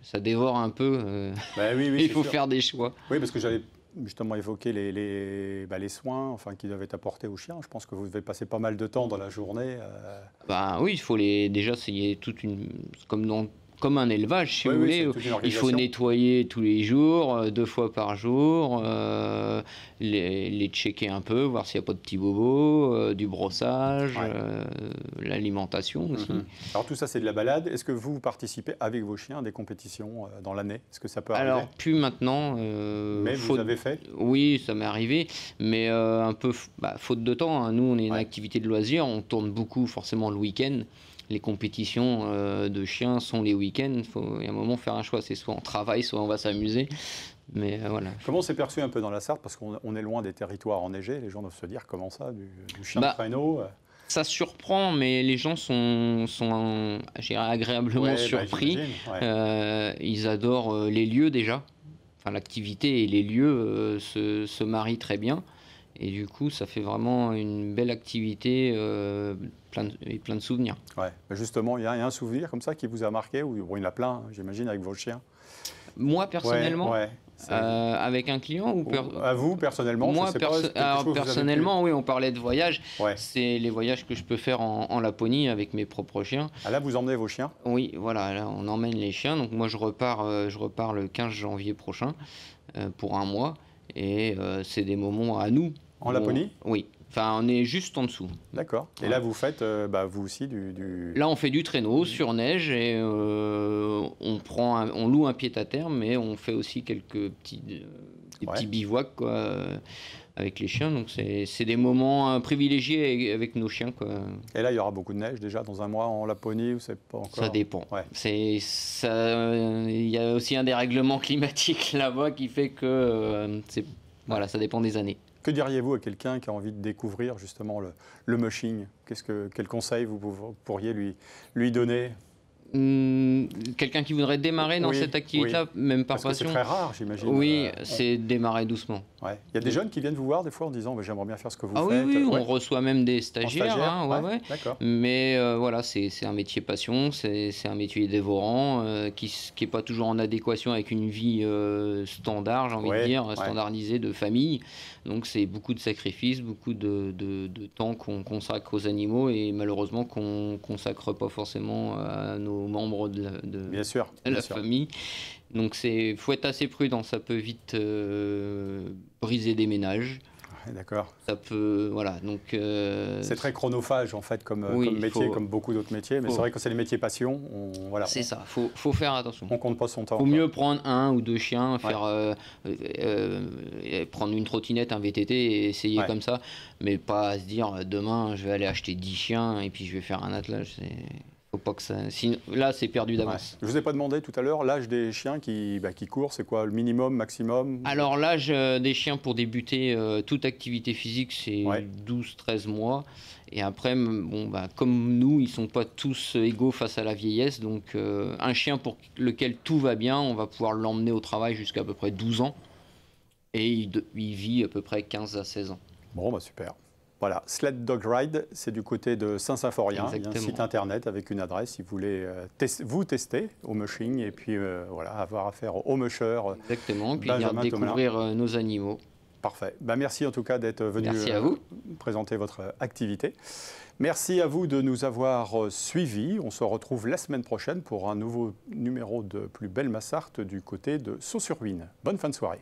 ça dévore un peu. Il faut faire des choix. Oui, parce que j'allais justement évoquer les soins qui doivent être apportés aux chiens. Je pense que vous devez passer pas mal de temps dans la journée. Oui, il faut déjà c'est comme un élevage, si vous voulez. Il faut nettoyer tous les jours, 2 fois par jour, les checker un peu, voir s'il n'y a pas de petits bobos, du brossage, l'alimentation aussi. Alors tout ça, c'est de la balade. Est-ce que vous participez avec vos chiens à des compétitions dans l'année? Est-ce que ça peut arriver? Alors, plus maintenant. Mais vous avez fait? Oui, ça m'est arrivé, mais un peu faute de temps. Hein. Nous, on est une activité de loisir, on tourne beaucoup forcément le week-end. Les compétitions de chiens sont les week-ends. Il faut à un moment faire un choix. C'est soit on travaille, soit on va s'amuser. Mais voilà. Comment c'est perçu un peu dans la Sarthe? Parce qu'on est loin des territoires enneigés. Les gens doivent se dire comment ça, du chien de traîneau? Ça surprend, mais les gens sont agréablement surpris. Ils adorent les lieux déjà. Enfin, l'activité et les lieux se marient très bien. Et du coup, ça fait vraiment une belle activité plein de souvenirs. Ouais. Justement, il y a un souvenir comme ça qui vous a marqué, ou il y en a plein, j'imagine, avec vos chiens? Moi, personnellement, avec un client ou à vous, personnellement? Moi, personnellement, oui, on parlait de voyage. Ouais. C'est les voyages que je peux faire en Laponie avec mes propres chiens. Ah, là, vous emmenez vos chiens? Oui, voilà, là, on emmène les chiens. Donc moi, je repars le 15 janvier prochain pour un mois. Et c'est des moments à nous. En Laponie? Oui. Enfin, on est juste en dessous. D'accord. Et là, vous faites, vous aussi, du... Là, on fait du traîneau sur neige et on loue un pied-à-terre, mais on fait aussi quelques petits bivouacs, quoi, avec les chiens. Donc, c'est des moments privilégiés avec nos chiens, quoi. Et là, il y aura beaucoup de neige déjà dans un mois en Laponie, ou c'est pas encore? Ça dépend. Ouais. Il y a aussi un dérèglement climatique là-bas qui fait que ça dépend des années. Que diriez-vous à quelqu'un qui a envie de découvrir justement le mushing? Quel conseil vous pourriez lui donner? Quelqu'un qui voudrait démarrer dans cette activité-là, même par passion. C'est très rare, j'imagine. Oui, c'est démarrer doucement. Ouais. Il y a des jeunes qui viennent vous voir des fois en disant j'aimerais bien faire ce que vous faites. Oui, on reçoit même des stagiaires. Mais voilà, c'est un métier passion, c'est un métier dévorant qui n'est pas toujours en adéquation avec une vie standard, j'ai envie de dire, standardisée de famille. Donc c'est beaucoup de sacrifices, beaucoup de temps qu'on consacre aux animaux et malheureusement qu'on ne consacre pas forcément à nos membres de la famille. Donc faut être assez prudent, ça peut vite briser des ménages. D'accord. Ça peut, donc. C'est très chronophage en fait comme métier, comme beaucoup d'autres métiers. Mais c'est vrai que c'est les métiers passion. C'est ça. Faut faire attention. On compte pas son temps. Faut mieux prendre 1 ou 2 chiens, prendre une trottinette, un VTT et essayer comme ça, mais pas se dire demain je vais aller acheter 10 chiens et puis je vais faire un attelage. Faut pas que ça... Là, c'est perdu d'avance. Je ne vous ai pas demandé tout à l'heure l'âge des chiens qui courent, c'est quoi le minimum, maximum? Alors l'âge des chiens pour débuter toute activité physique, c'est 12-13 mois. Et après, comme nous, ils ne sont pas tous égaux face à la vieillesse. Donc un chien pour lequel tout va bien, on va pouvoir l'emmener au travail jusqu'à peu près 12 ans. Et il vit à peu près 15 à 16 ans. Bon, super. Voilà, Sled Dog Ride, c'est du côté de Saint-Symphorien. Il y a un site internet avec une adresse si vous voulez vous tester au mushing et puis avoir affaire au musher. Exactement, puis découvrir nos animaux. Parfait. Merci en tout cas d'être venu présenter votre activité. Merci à vous de nous avoir suivis. On se retrouve la semaine prochaine pour un nouveau numéro de Plus belle Massart du côté de Sault-sur-Huisne. Bonne fin de soirée.